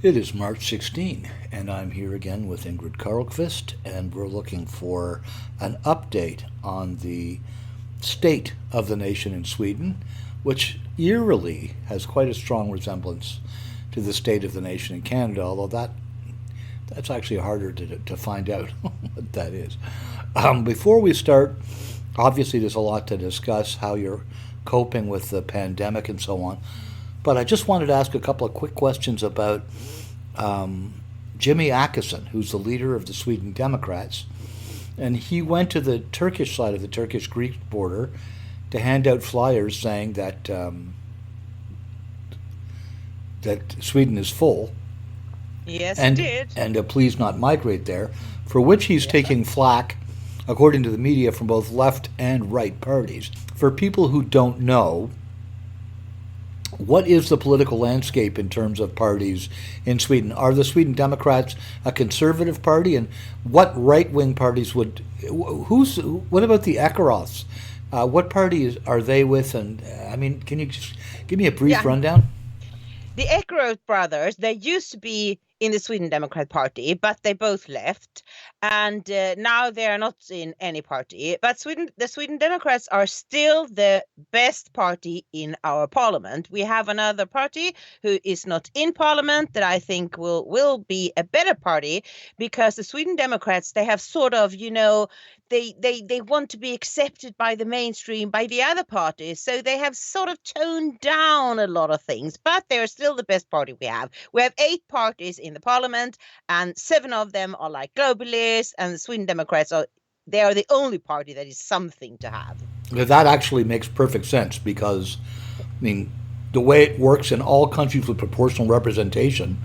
It is March 16, and I'm here again with Ingrid Carlqvist, and we're looking for an update on the state of the nation in Sweden, which eerily has quite a strong resemblance to the state of the nation in Canada, although that's actually harder to find out what that is. Before we start, obviously there's a lot to discuss, how you're coping with the pandemic and so on. But I just wanted to ask a couple of quick questions about Jimmy Åkesson, who's the leader of the Sweden Democrats. And he went to the Turkish side of the Turkish-Greek border to hand out flyers saying that Sweden is full Yes, he and did. please not migrate there, for which he's Yeah. taking flack, according to the media, from both left and right parties. For people who don't know, what is the political landscape in terms of parties in Sweden? Are the Sweden Democrats a conservative party, and what right-wing parties would? Who's? What about the Ekaroths? What parties are they with? And I mean, can you just give me a brief Yeah. rundown? The Ekeroth brothers, they used to be in the Sweden Democrat Party, but they both left. And now they are not in any party. But the Sweden Democrats are still the best party in our parliament. We have another party who is not in parliament that I think will be a better party, because the Sweden Democrats, they have sort of, they want to be accepted by the mainstream, by the other parties. So they have sort of toned down a lot of things, but they're still the best party we have. We have 8 parties in the parliament, and 7 of them are like globalists, and the Sweden Democrats they are the only party that is something to have. That actually makes perfect sense because, I mean, the way it works in all countries with proportional representation,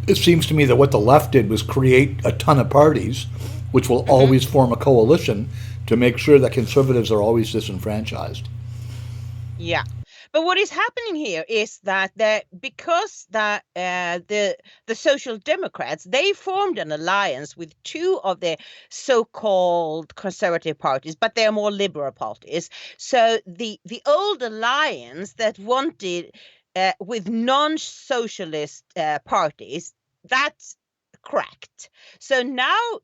it seems to me that what the left did was create a ton of parties, which will Mhm. always form a coalition to make sure that conservatives are always disenfranchised. Yeah. But what is happening here is that the Social Democrats, they formed an alliance with 2 of the so-called conservative parties, but they are more liberal parties. So the old alliance that wanted with non-socialist parties, that's cracked. So now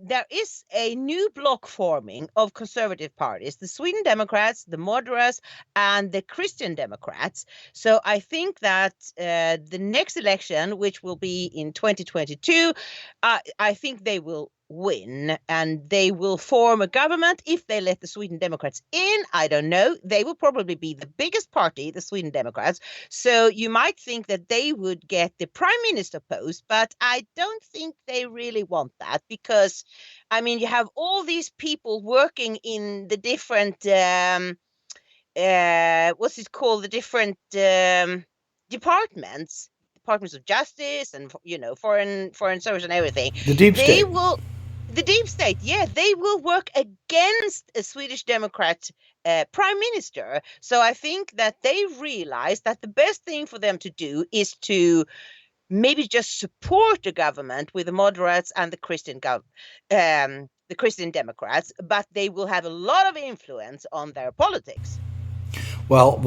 there is a new bloc forming of conservative parties, the Sweden Democrats, the Moderates, and the Christian Democrats. So I think that the next election, which will be in 2022, I think they will win, and they will form a government if they let the Sweden Democrats in. I don't know. They will probably be the biggest party, the Sweden Democrats. So you might think that they would get the prime minister post, but I don't think they really want that, because I mean, you have all these people working in the different what's it called? The different departments of justice, and foreign service and everything. The deep They state. will The deep state, yeah, they will work against a Swedish Democrat prime minister. So I think that they realize that the best thing for them to do is to maybe just support the government with the moderates and the Christian Democrats, but they will have a lot of influence on their politics. Well,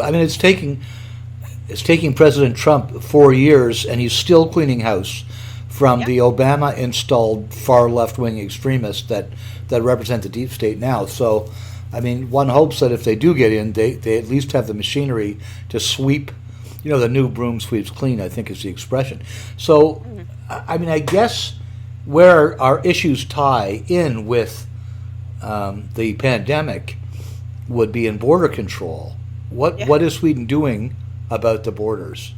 I mean, it's taking President Trump 4 years, and he's still cleaning house from Yeah. the Obama-installed far left-wing extremists that represent the deep state now. So, I mean, one hopes that if they do get in, they at least have the machinery to sweep. The new broom sweeps clean, I think is the expression. So, Mhm. I mean, I guess where our issues tie in with the pandemic would be in border control. What Yeah. what is Sweden doing about the borders?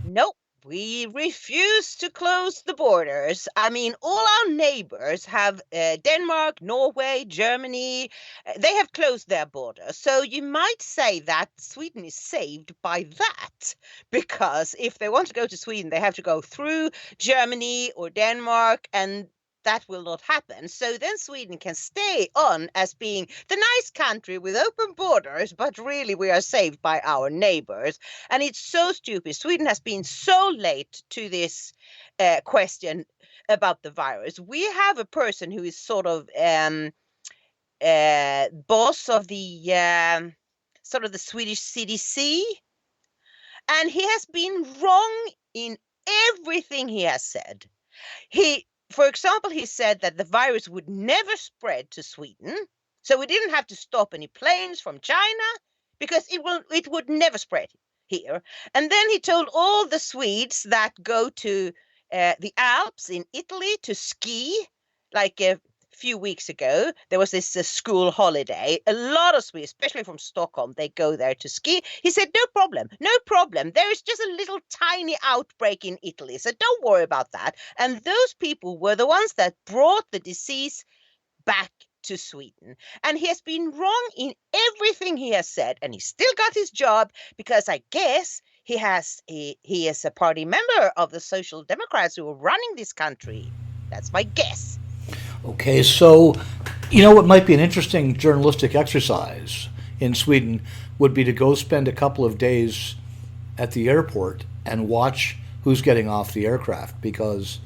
Nope. We refuse to close the borders. I mean, all our neighbors have Denmark, Norway, Germany. They have closed their borders. So you might say that Sweden is saved by that. Because if they want to go to Sweden, they have to go through Germany or Denmark, and that will not happen. So then Sweden can stay on as being the nice country with open borders, but really we are saved by our neighbors. And it's so stupid. Sweden has been so late to this question about the virus. We have a person who is sort of boss of the sort of the Swedish CDC, And he has been wrong in everything he has said. For example, he said that the virus would never spread to Sweden. So we didn't have to stop any planes from China because it would never spread here. And then he told all the Swedes that go to the Alps in Italy to ski, like a few weeks ago, there was this school holiday. A lot of Swedes, especially from Stockholm, they go there to ski. He said, no problem, no problem. There is just a little tiny outbreak in Italy, so don't worry about that. And those people were the ones that brought the disease back to Sweden. And he has been wrong in everything he has said, and he still got his job because I guess he is a party member of the Social Democrats who are running this country. That's my guess. Okay, so what might be an interesting journalistic exercise in Sweden would be to go spend a couple of days at the airport and watch who's getting off the aircraft, because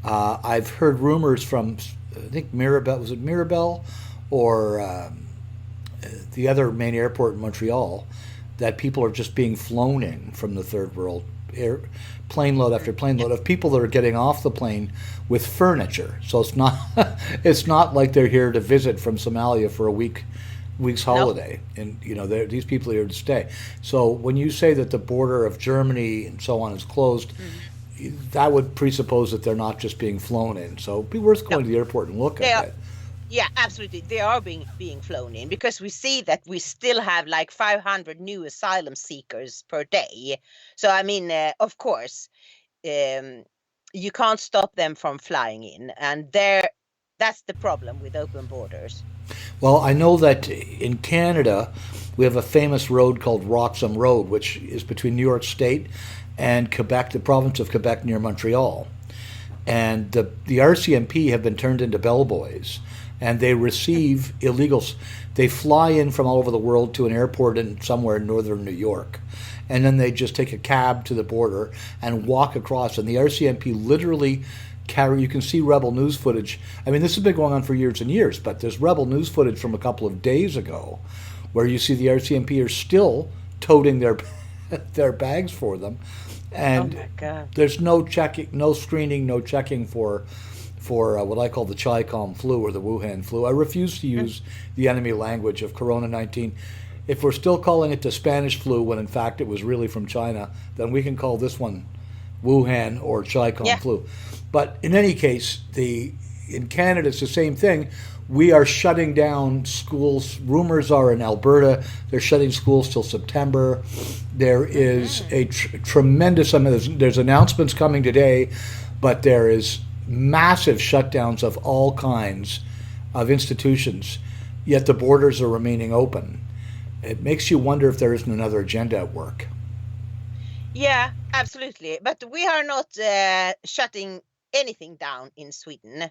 I've heard rumors from, I think Mirabel, was it Mirabel or the other main airport in Montreal, that people are just being flown in from the third world, plane load after plane load of people that are getting off the plane with furniture. So it's not it's not like they're here to visit from Somalia for a week's holiday. And these people are here to stay. So when you say that the border of Germany and so on is closed, that would presuppose that they're not just being flown in. So it'd be worth going to the airport and look at it. Yeah, absolutely. They are being flown in, because we see that we still have like 500 new asylum seekers per day. So, I mean, of course, you can't stop them from flying in. And that's the problem with open borders. Well, I know that in Canada, we have a famous road called Roxham Road, which is between New York State and Quebec, the province of Quebec near Montreal. And the RCMP have been turned into bellboys, and they receive illegals. They fly in from all over the world to an airport in somewhere in northern New York, and then they just take a cab to the border and walk across. And the RCMP literally you can see Rebel News footage. I mean, this has been going on for years and years, but there's Rebel News footage from a couple of days ago where you see the RCMP are still toting their bags for them. And oh my God. There's no checking, no screening, no checking for what I call the Chi-Com flu or the Wuhan flu. I refuse to use the enemy language of Corona-19. If we're still calling it the Spanish flu when in fact it was really from China, then we can call this one Wuhan or Chi-Com flu. But in any case, in Canada it's the same thing. We are shutting down schools. Rumors are in Alberta they're shutting schools till September. There is a tremendous, there's announcements coming today, but there is massive shutdowns of all kinds of institutions, yet the borders are remaining open. It makes you wonder if there isn't another agenda at work. Yeah, absolutely. But we are not shutting anything down in Sweden.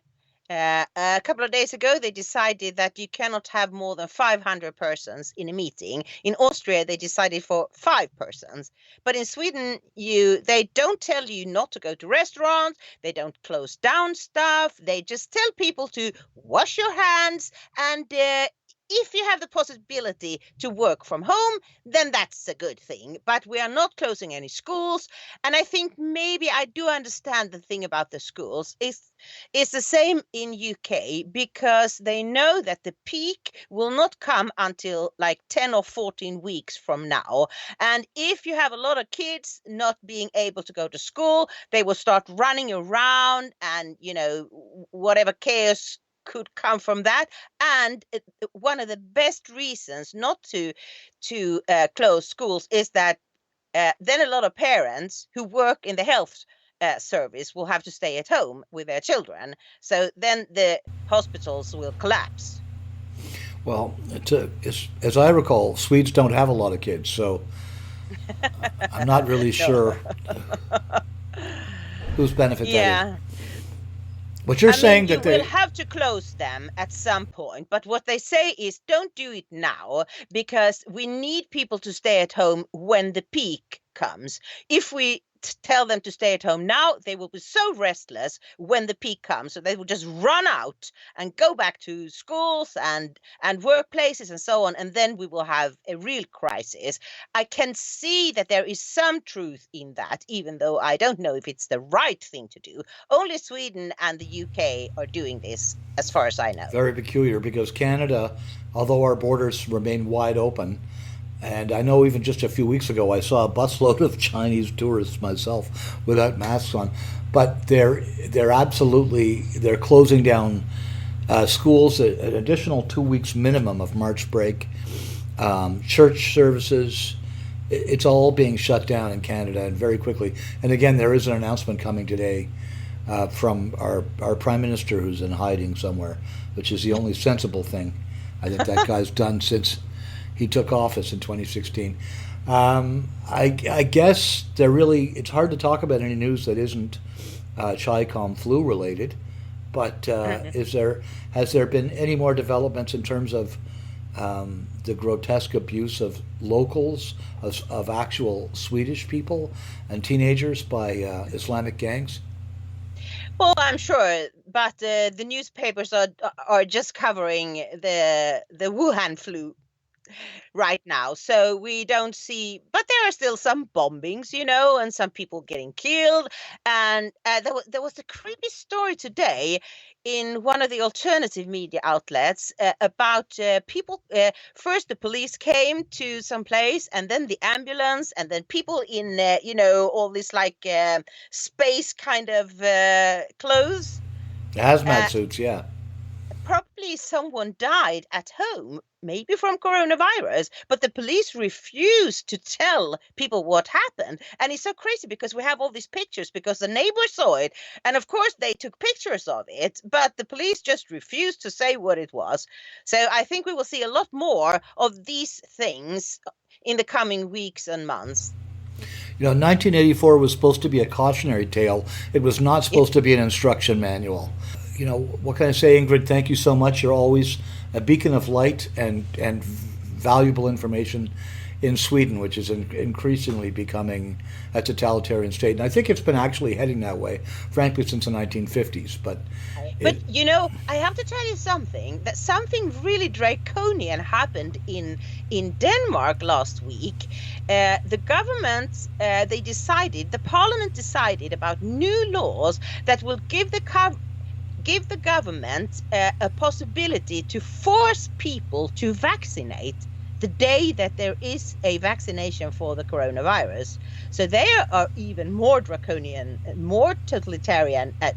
A couple of days ago, they decided that you cannot have more than 500 persons in a meeting. In Austria, they decided for 5 persons. But in Sweden, they don't tell you not to go to restaurants. They don't close down stuff. They just tell people to wash your hands. And if you have the possibility to work from home, then that's a good thing. But we are not closing any schools. And I think maybe I do understand the thing about the schools. It's the same in UK, because they know that the peak will not come until like 10 or 14 weeks from now. And if you have a lot of kids not being able to go to school, they will start running around and, whatever chaos could come from that. And one of the best reasons not to close schools is that then a lot of parents who work in the health service will have to stay at home with their children. So then the hospitals will collapse. Well, as I recall, Swedes don't have a lot of kids, so I'm not really sure whose benefit that is. But you're saying that they will have to close them at some point. But what they say is, don't do it now, because we need people to stay at home when the peak comes. If we tell them to stay at home now, they will be so restless when the peak comes. So they will just run out and go back to schools and workplaces and so on. And then we will have a real crisis. I can see that there is some truth in that, even though I don't know if it's the right thing to do. Only Sweden and the UK are doing this, as far as I know. Very peculiar because Canada, although our borders remain wide open, and I know even just a few weeks ago I saw a busload of Chinese tourists myself without masks on, but they're closing down schools, an additional 2 weeks minimum of March break, church services. It's all being shut down in Canada and very quickly. And again, there is an announcement coming today from our prime minister who's in hiding somewhere, which is the only sensible thing I think that guy's done since he took office in 2016. I guess it's hard to talk about any news that isn't Chi-Com flu related. But has there been any more developments in terms of the grotesque abuse of locals, of actual Swedish people and teenagers by Islamic gangs? Well, I'm sure, but the newspapers are just covering the Wuhan flu right now. So we don't see, but there are still some bombings, and some people getting killed. And there was a creepy story today in one of the alternative media outlets about people. First, the police came to some place, and then the ambulance, and then people in, all this like space kind of clothes. Hazmat suits, yeah. Probably someone died at home, maybe from coronavirus, but the police refused to tell people what happened. And it's so crazy because we have all these pictures because the neighbors saw it. And of course, they took pictures of it, but the police just refused to say what it was. So I think we will see a lot more of these things in the coming weeks and months. 1984 was supposed to be a cautionary tale. It was not supposed to be an instruction manual. What can I say, Ingrid? Thank you so much. You're always a beacon of light and valuable information in Sweden, which is increasingly becoming a totalitarian state. And I think it's been actually heading that way, frankly, since the 1950s. But I have to tell you something really draconian happened in Denmark last week. The government, the parliament decided about new laws that will give the government a possibility to force people to vaccinate the day that there is a vaccination for the coronavirus. So they are even more draconian, more totalitarian at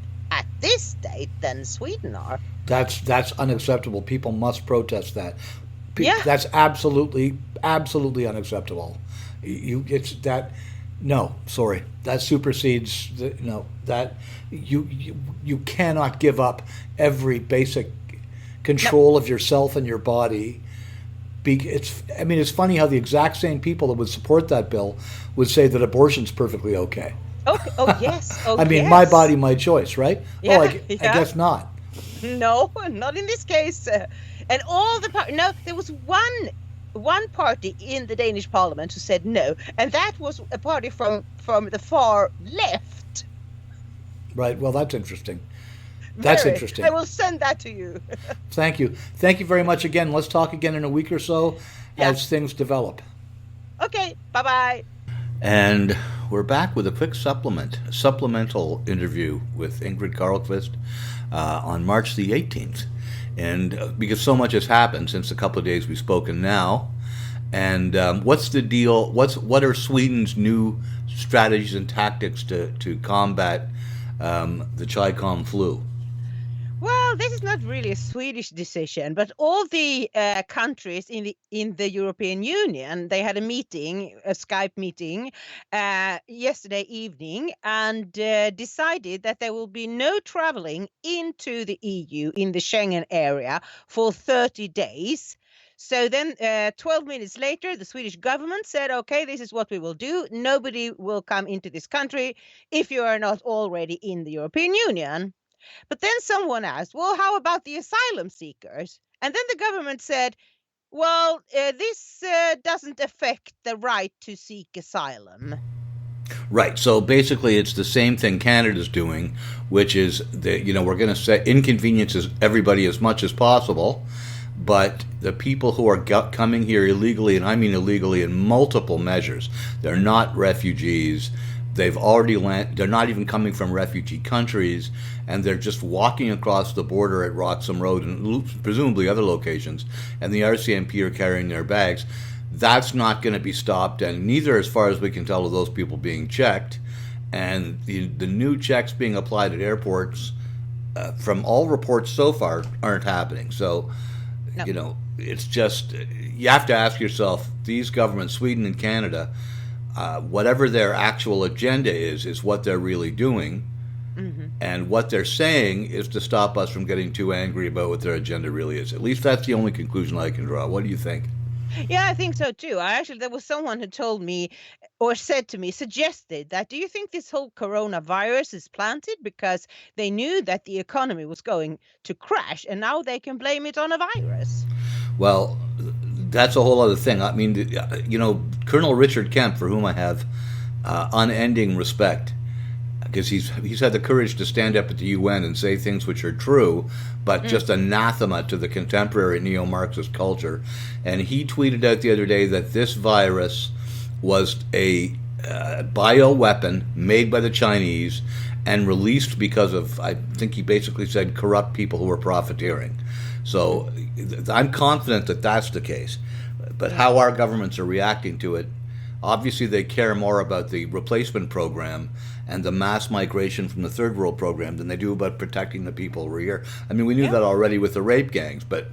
this date than Sweden are. That's unacceptable. People must protest that. Yeah. That's absolutely unacceptable. No, sorry. That supersedes that you cannot give up every basic control of yourself and your body. It's funny how the exact same people that would support that bill would say that abortion's perfectly okay. Oh yes. My body, my choice, right? Yeah, I guess not. No, not in this case. And all there was one party in the Danish parliament who said no, and that was a party from the far left. Right. Well, that's interesting. That's interesting. I will send that to you. Thank you. Thank you very much again. Let's talk again in a week or so as things develop. Okay. Bye-bye. And we're back with a quick supplemental interview with Ingrid Carlqvist on March the 18th. And because so much has happened since the couple of days we've spoken now. And what's the deal? What are Sweden's new strategies and tactics to combat the Chi-Com flu? Well, this is not really a Swedish decision, but all the countries in the European Union, they had a Skype meeting yesterday evening, and decided that there will be no traveling into the EU in the Schengen area for 30 days. So then 12 minutes later, the Swedish government said, okay, this is what we will do. Nobody will come into this country if you are not already in the European Union. But then someone asked, well, how about the asylum seekers? And then the government said, Well, this doesn't affect the right to seek asylum. Right. So basically, it's the same thing Canada's doing, which is that we're going to say inconvenience everybody as much as possible, but the people who are coming here illegally, and I mean illegally in multiple measures, they're not refugees. They've already they're not even coming from refugee countries, and they're just walking across the border at Roxham Road and presumably other locations, and the RCMP are carrying their bags. That's not going to be stopped, and neither, as far as we can tell, are those people being checked. And the new checks being applied at airports, from all reports so far, aren't happening. So, No. it's just, you have to ask yourself, these governments, Sweden and Canada, whatever their actual agenda is what they're really doing. Mm-hmm. And what they're saying is to stop us from getting too angry about what their agenda really is. At least that's the only conclusion I can draw. What do you think? Yeah, I think so too. There was someone who told me or said to me, suggested that, do you think this whole coronavirus is planted because they knew that the economy was going to crash and now they can blame it on a virus? Well, that's a whole other thing. I mean, Colonel Richard Kemp, for whom I have unending respect, because he's had the courage to stand up at the UN and say things which are true, but just anathema to the contemporary neo-Marxist culture. And he tweeted out the other day that this virus was a bioweapon made by the Chinese and released because of, I think he basically said, corrupt people who were profiteering. So I'm confident that that's the case. But how our governments are reacting to it, obviously they care more about the replacement program and the mass migration from the third world program than they do about protecting the people who are here. I mean, we knew that already with the rape gangs, but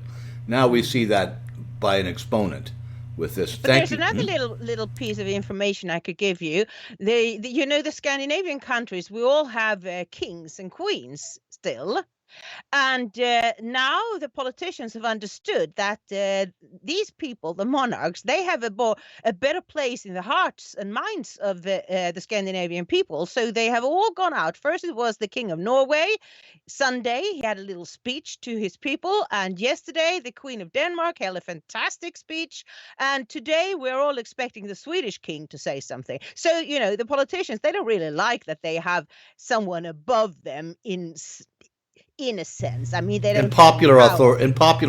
now we see that by an exponent with this. But there's another little piece of information I could give you. The Scandinavian countries, we all have kings and queens still. And now the politicians have understood that these people, the monarchs, they have a better place in the hearts and minds of the Scandinavian people. So they have all gone out. First, it was the King of Norway. Sunday, he had a little speech to his people. And yesterday, the Queen of Denmark held a fantastic speech. And today, we're all expecting the Swedish king to say something. So, the politicians, they don't really like that they have someone above them in a sense. I mean, they don't in popular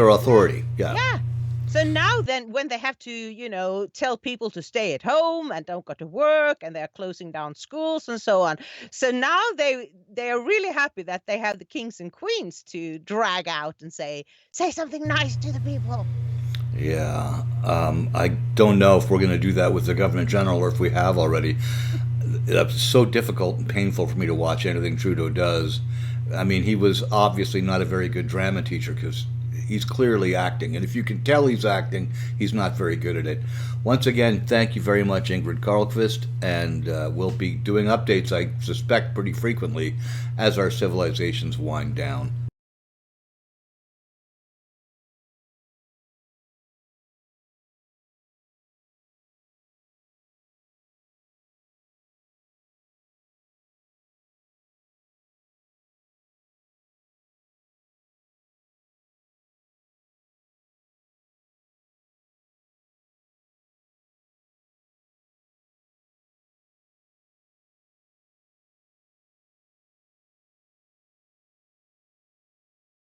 authority. Yeah. So now then, when they have to, tell people to stay at home and don't go to work, and they're closing down schools and so on. So now they are really happy that they have the kings and queens to drag out and say something nice to the people. Yeah. I don't know if we're going to do that with the Governor General or if we have already. It's so difficult and painful for me to watch anything Trudeau does. I mean, he was obviously not a very good drama teacher because he's clearly acting. And if you can tell he's acting, he's not very good at it. Once again, thank you very much, Ingrid Carlqvist. And we'll be doing updates, I suspect, pretty frequently as our civilizations wind down.